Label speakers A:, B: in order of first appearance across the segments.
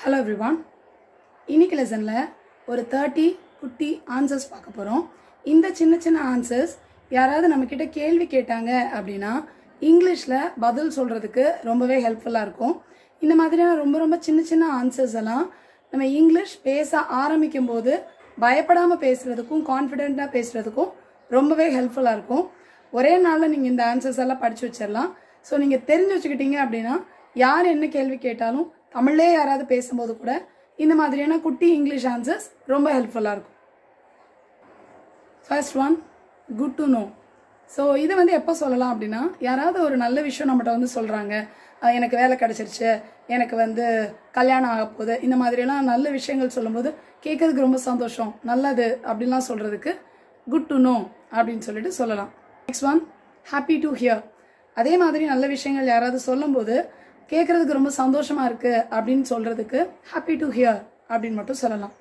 A: Hello everyone. இன்னைக்கு லெசன்ல ஒரு 30 குட்டி ஆன்சர்ஸ் பார்க்க போறோம். இந்த சின்ன ஆன்சர்ஸ் யாராவது நம்ம கிட்ட கேள்வி கேட்டாங்க அப்படினா இங்கிலீஷ்ல பதில் சொல்றதுக்கு ரொம்பவே ஹெல்ப்ஃபுல்லா இருக்கும். இந்த மாதிரியான ரொம்ப சின்ன ஆன்சர்ஸ் எல்லாம் நம்ம இங்கிலீஷ் பேச ஆரம்பிக்கும் போது பயப்படாம பேசுறதுக்கும் கான்ஃபிடென்ட்டா பேசுறதுக்கும் ரொம்பவே ஹெல்ப்ஃபுல்லா இருக்கும். ஒரே நாள்ல நீங்க இந்த ஆன்சர்ஸ் எல்லாம் படிச்சு வச்சிரலாம். சோ நீங்க தெரிஞ்சு வச்சுக்கிட்டீங்க அப்படினா யார் என்ன கேள்வி கேட்டாலும் தமிழ்லே யாராவது பேசும்போது கூட இந்த மாதிரியான குட்டி இங்கிலீஷ் ஆன்சர்ஸ் ரொம்ப ஹெல்ப்ஃபுல்லா இருக்கும். First one, good to know. So இது வந்து எப்போ சொல்லலாம் அப்படின்னா, யாராவது ஒரு நல்ல விஷயம் நம்மகிட்ட வந்து சொல்கிறாங்க, எனக்கு வேலை கிடச்சிருச்சு, எனக்கு வந்து கல்யாணம் ஆக போகுது, இந்த மாதிரியெல்லாம் நல்ல விஷயங்கள் சொல்லும்போது கேட்கறதுக்கு ரொம்ப சந்தோஷம், நல்லது அப்படின்லாம் சொல்கிறதுக்கு குட் டு நோ அப்படின்னு சொல்லிட்டு சொல்லலாம். Next one, happy to hear. அதே மாதிரி நல்ல விஷயங்கள் யாராவது சொல்லும்போது கேட்கறதுக்கு ரொம்ப சந்தோஷமா இருக்கு அப்படின்னு சொல்றதுக்கு ஹாப்பி டு ஹியர் அப்படின்னு மட்டும் சொல்லலாம்.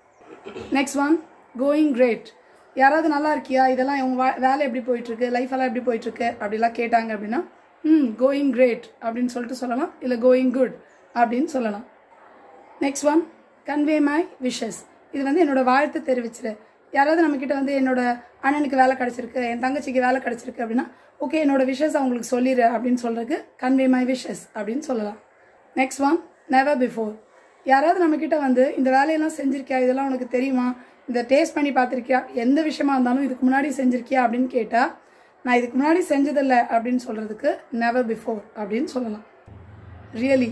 A: Next one, going great. யாராவது நல்லா இருக்கியா, இதெல்லாம் உங்க வேலை எப்படி போயிட்டு இருக்கு, லைஃப் எல்லாம் எப்படி போயிட்டு இருக்கு அப்படிலாம் கேட்டாங்க அப்படின்னா கோயிங் கிரேட் அப்படின்னு சொல்லிட்டு சொல்லலாம், இல்லை கோயிங் குட் அப்படின்னு சொல்லலாம். Next one, convey my wishes. இது வந்து என்னோட வாழ்த்து தெரிவிச்சிரு. யாராவது நம்ம கிட்ட வந்து என்னோட அண்ணனுக்கு வேலை கிடைச்சிருக்கு, என் தங்கச்சிக்கு வேலை கிடைச்சிருக்கு அப்படின்னா ஓகே என்னோட விஷஸ் அவங்களுக்கு சொல்லிடு அப்படின்னு சொல்றதுக்கு கன்வே மை விஷஸ் அப்படின்னு சொல்லலாம். Next one, never before. யாராவது நம்ம கிட்ட வந்து இந்த வேலையெல்லாம் செஞ்சிருக்கியா, இதெல்லாம் உனக்கு தெரியுமா, இந்த டேஸ்ட் பண்ணி பார்த்துருக்கியா, எந்த விஷயமா இருந்தாலும் இதுக்கு முன்னாடி செஞ்சிருக்கியா அப்படின்னு கேட்டா நான் இதுக்கு முன்னாடி செஞ்சதில்லை அப்படின்னு சொல்றதுக்கு நெவர் பிஃபோர் அப்படின்னு சொல்லலாம். ரியலி.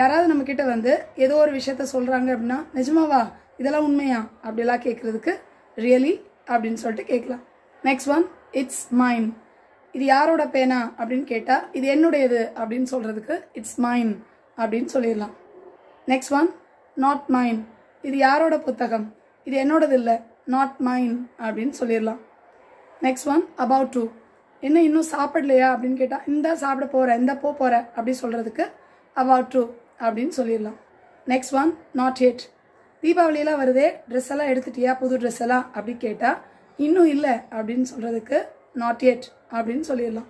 A: யாராவது நம்ம கிட்ட வந்து ஏதோ ஒரு விஷயத்த சொல்றாங்க அப்படின்னா நிஜமாவா, இதெல்லாம் உண்மையா அப்படிலாம் கேட்கறதுக்கு ரியலி அப்படின்னு சொல்லிட்டு கேட்கலாம். Next one, it's mine. இது யாரோட பேனா அப்படின்னு கேட்டா இது என்னுடையது அப்படின்னு சொல்றதுக்கு இட்ஸ் மைன் அப்படின்னு சொல்லிடலாம். Next one, not mine. இது யாரோட புத்தகம், இது என்னோடது இல்லை, நாட் மைன் அப்படின்னு சொல்லிடலாம். Next one, about to. என்ன இன்னும் சாப்பிடலையா அப்படின்னு கேட்டா இந்த சாப்பிட போற, இந்த போற அப்படி சொல்றதுக்கு அபவுட் டு அப்படின்னு சொல்லிடலாம். Next one, not yet. தீபாவளியெல்லாம் வருதே, ட்ரெஸ் எல்லாம் எடுத்துட்டியா, புது ட்ரெஸ் எல்லாம் அப்படி கேட்டா இன்னும் இல்லை அப்படின்னு சொல்றதுக்கு நாட் எட் அப்படின்னு சொல்லிடலாம்.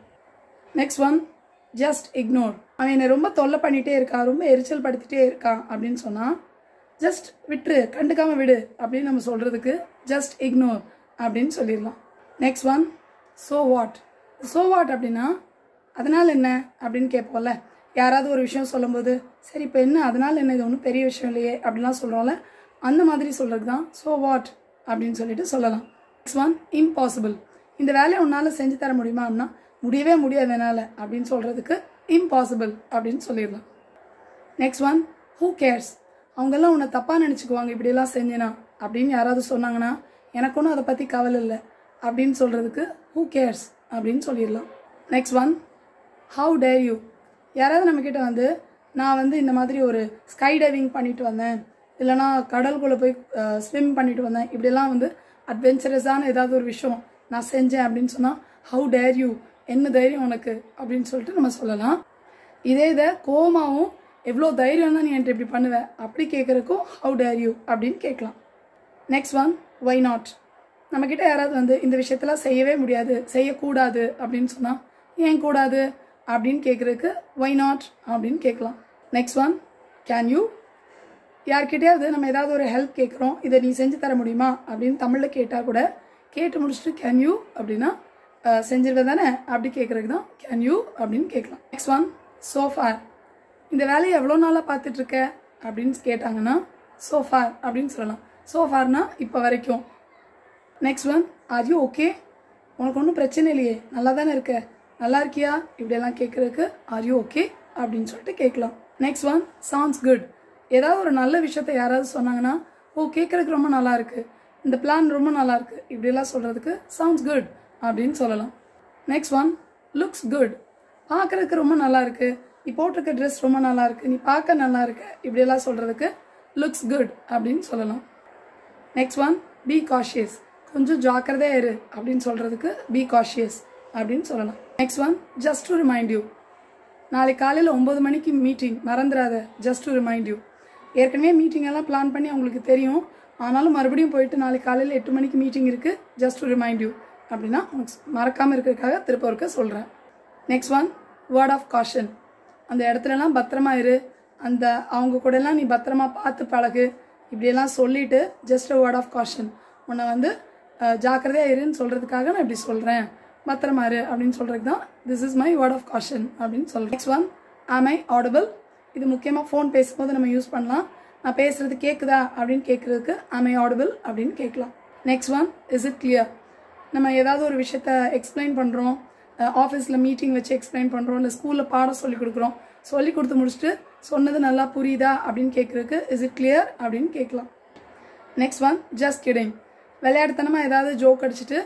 A: Next one, just ignore. அவன் என்னை ரொம்ப தொல்லை பண்ணிட்டே இருக்கான், ரொம்ப எரிச்சல் படுத்திட்டே இருக்கான் அப்படின்னு சொன்னா ஜஸ்ட் விட்டுரு, கண்டுக்காம விடு அப்படின்னு நம்ம சொல்றதுக்கு ஜஸ்ட் இக்னோர் அப்படின்னு சொல்லிடலாம். Next one, so what. So what அப்படின்னா அதனால என்ன அப்படின்னு கேட்போம்ல, யாராவது ஒரு விஷயம் சொல்லும்போது சரி இப்போ என்ன அதனால என்ன, இது ஒன்றும் பெரிய விஷயம் இல்லையே அப்படிலாம் சொல்கிறோம்ல, அந்த மாதிரி சொல்கிறது தான் ஸோ வாட் அப்படின்னு சொல்லிட்டு சொல்லலாம். Next one, impossible. இந்த வேலையை உன்னால் செஞ்சு தர முடியுமா அப்படின்னா முடியவே முடியாது என்னால் அப்படின்னு சொல்கிறதுக்கு இம்பாசிபிள் அப்படின்னு சொல்லிடலாம். Next one, who CARES. அவங்கெல்லாம் உன்னை தப்பாக நினச்சிக்குவாங்க இப்படியெல்லாம் செஞ்சினா அப்படின்னு யாராவது சொன்னாங்கன்னா எனக்கு ஒன்றும் அதை பற்றி கவலை இல்லை அப்படின்னு சொல்கிறதுக்கு ஹூ கேர்ஸ் அப்படின்னு சொல்லிடலாம். Next one, how dare you. யாராவது நம்மக்கிட்ட வந்து நான் வந்து இந்த மாதிரி ஒரு ஸ்கை டைவிங் பண்ணிட்டு வந்தேன், இல்லைனா கடலுக்குள்ளே போய் ஸ்விம் பண்ணிட்டு வந்தேன், இப்படியெல்லாம் வந்து அட்வென்ச்சரஸான ஏதாவது ஒரு விஷயம் நான் செஞ்சேன் அப்படின்னு சொன்னால் ஹவு டேர் யூ, என்ன தைரியம் உனக்கு அப்படின்னு சொல்லிட்டு நம்ம சொல்லலாம். இதே இதை கோமாவும் எவ்வளோ தைரியம் தான் நீ என்கிட்ட இப்படி பண்ணுவேன் அப்படி கேட்குறக்கும் ஹவு டேர் யூ அப்படின்னு கேட்கலாம். Next one, why not. நம்மக்கிட்ட யாராவது வந்து இந்த விஷயத்தெல்லாம் செய்யவே முடியாது, செய்யக்கூடாது அப்படின்னு சொன்னால் ஏன் கூடாது அப்படின்னு கேட்குறதுக்கு ஒய் நாட் அப்படின்னு கேட்கலாம். Next one, can you. யார்கிட்டயாவது நம்ம ஏதாவது ஒரு ஹெல்ப் கேட்குறோம், இதை நீ செஞ்சு தர முடியுமா அப்படின்னு தமிழில் கேட்டால் கூட கேட்டு முடிச்சுட்டு கேன் யூ அப்படின்னா செஞ்சிருவே தானே அப்படி கேட்குறதுக்கு தான் கேன் யூ அப்படின்னு கேட்கலாம். Next one, so far. இந்த வேலையை எவ்வளோ நாளாக பார்த்துட்ருக்க அப்படின்னு கேட்டாங்கன்னா சோஃபார் அப்படின்னு சொல்லலாம். சோஃபார்னா இப்போ வரைக்கும். Next one, are you okay. உனக்கு ஒன்றும் பிரச்சனை இல்லையே, நல்லா தானே இருக்க, நல்லா இருக்கியா இப்படியெல்லாம் கேட்குறதுக்கு ஆர் யூ ஓகே அப்படின்னு சொல்லிட்டு கேட்கலாம். Next one, sounds good. ஏதாவது ஒரு நல்ல விஷயத்த யாராவது சொன்னாங்கன்னா ஓ கேட்குறதுக்கு ரொம்ப நல்லா இருக்கு, இந்த பிளான் ரொம்ப நல்லா இருக்கு இப்படியெல்லாம் சொல்றதுக்கு சவுண்ட்ஸ் குட் அப்படின்னு சொல்லலாம். Next one, looks good. பார்க்கறதுக்கு ரொம்ப நல்லா இருக்கு, நீ போட்டிருக்க ட்ரெஸ் ரொம்ப நல்லா இருக்கு, நீ பார்க்க நல்லா இருக்கு இப்படியெல்லாம் சொல்றதுக்கு லுக்ஸ் குட் அப்படின்னு சொல்லலாம். Next one, B cautious. கொஞ்சம் ஜாக்கிரதையா இரு அப்படின்னு சொல்றதுக்கு பி காஷியஸ் அப்படின்னு சொல்லலாம். Next one, just to remind you. நாளைக்கு காலையில் 9 மணிக்கு மீட்டிங், மறந்துடாத, ஜஸ்ட் டு ரிமைண்ட் யூ. ஏற்கனவே மீட்டிங் எல்லாம் பிளான் பண்ணி அவங்களுக்கு தெரியும், ஆனாலும் மறுபடியும் போயிட்டு நாளைக்கு காலையில் 8 மணிக்கு மீட்டிங் இருக்குது, ஜஸ்ட் டு ரிமைண்ட் யூ அப்படின்னா மறக்காமல் இருக்கிறதுக்காக திருப்ப இருக்க சொல்கிறேன். Next one, word of caution. அந்த இடத்துலலாம் பத்திரமா இரு, அந்த அவங்க கூடலாம் நீ பத்திரமா பார்த்து பழகு இப்படியெல்லாம் சொல்லிவிட்டு ஜஸ்ட் வேர்ட் ஆஃப் காஷன் உன்னை வந்து ஜாக்கிரதையாக இருன்னு சொல்கிறதுக்காக நான் இப்படி சொல்கிறேன் பத்திரமா இரு அப்படின்னு சொல்கிறதுக்கு தான் this is my word of caution அப்படின்னு சொல்கிறேன். நெக்ஸ்ட் ஒன் ஆம் ஐ ஆடிபிள். இது முக்கியமாக ஃபோன் பேசும்போது நம்ம யூஸ் பண்ணலாம். நான் பேசுகிறது கேட்குதா அப்படின்னு கேட்குறதுக்கு ஆம் ஐ ஆடிபிள் அப்படின்னு கேட்கலாம். Next one is it clear. நம்ம ஏதாவது ஒரு விஷயத்த எக்ஸ்பிளைன் பண்ணுறோம், ஆஃபீஸில் மீட்டிங் வச்சு எக்ஸ்பிளைன் பண்ணுறோம், இல்லை ஸ்கூலில் பாடம் சொல்லி கொடுக்குறோம், சொல்லி கொடுத்து முடிச்சுட்டு சொன்னது நல்லா புரியுதா அப்படின்னு கேட்குறதுக்கு இஸ் இட் கிளியர் அப்படின்னு கேட்கலாம். Next one just kidding. விளையாட்டுத்தனமாக ஏதாவது ஜோக் அடிச்சுட்டு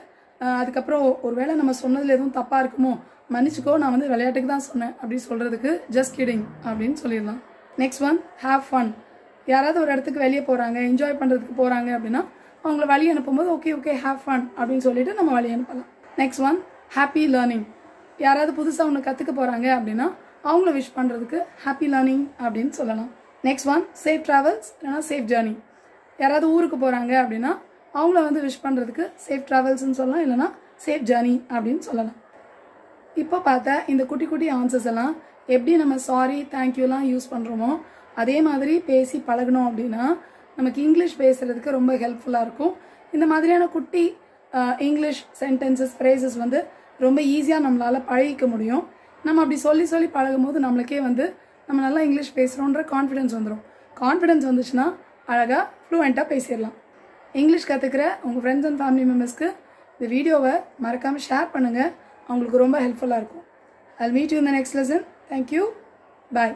A: அதுக்கப்புறம் ஒரு வேளை நம்ம சொன்னதில் எதுவும் தப்பாக இருக்குமோ மன்னிச்சுக்கோ நான் வந்து விளையாட்டுக்கு தான் சொன்னேன் அப்படின்னு சொல்கிறதுக்கு ஜஸ்ட் கிடிங் அப்படின்னு சொல்லிடலாம். Next one have fun. யாராவது ஒரு இடத்துக்கு வெளியே போகிறாங்க, என்ஜாய் பண்ணுறதுக்கு போகிறாங்க அப்படின்னா அவங்கள வழி அனுப்பும்போது ஓகே ஹேவ் ஃபன் அப்படின்னு சொல்லிட்டு நம்ம வழி அனுப்பலாம். Next one happy learning. யாராவது புதுசாக ஒன்று கற்றுக்க போகிறாங்க அப்படின்னா அவங்கள விஷ் பண்ணுறதுக்கு ஹாப்பி லேர்னிங் அப்படின்னு சொல்லலாம். நெக்ஸ்ட் ஒன் சேஃப் ட்ராவல்ஸ் இல்லைனா சேஃப் ஜேர்னி. யாராவது ஊருக்கு போகிறாங்க அப்படின்னா அவங்கள வந்து விஷ் பண்ணுறதுக்கு சேஃப் ட்ராவல்ஸ்ன்னு சொல்லலாம், இல்லைனா சேஃப் ஜேர்னி அப்படின்னு சொல்லலாம். இப்போ பார்த்த இந்த குட்டி குட்டி ஆன்சர்ஸ் எல்லாம் எப்படி நம்ம சாரி தேங்க்யூலாம் யூஸ் பண்ணுறோமோ அதே மாதிரி பேசி பழகணும் அப்படின்னா நமக்கு இங்கிலீஷ் பேசுகிறதுக்கு ரொம்ப ஹெல்ப்ஃபுல்லாக இருக்கும். இந்த மாதிரியான குட்டி இங்கிலீஷ் சென்டென்சஸ் ஃப்ரேசஸ் வந்து ரொம்ப ஈஸியாக நம்மளால் பழகிக்க முடியும். நம்ம அப்படி சொல்லி சொல்லி பழகும் போது நம்மளுக்கே வந்து நம்ம நல்லா இங்கிலீஷ் பேசுகிறோன்ற கான்ஃபிடென்ஸ் வந்துடும். கான்ஃபிடென்ஸ் வந்துச்சுன்னா அழகாக ஃப்ளூவெண்ட்டாக பேசிடலாம். இங்கிலீஷ் கற்றுக்கிற உங்கள் ஃப்ரெண்ட்ஸ் அண்ட் ஃபேமிலி மெம்பர்ஸ்க்கு இந்த வீடியோவை மறக்காமல் ஷேர் பண்ணுங்கள். அவங்களுக்கு ரொம்ப ஹெல்ப்ஃபுல்லாக இருக்கும். I'll meet you in the next lesson. Thank you. Bye.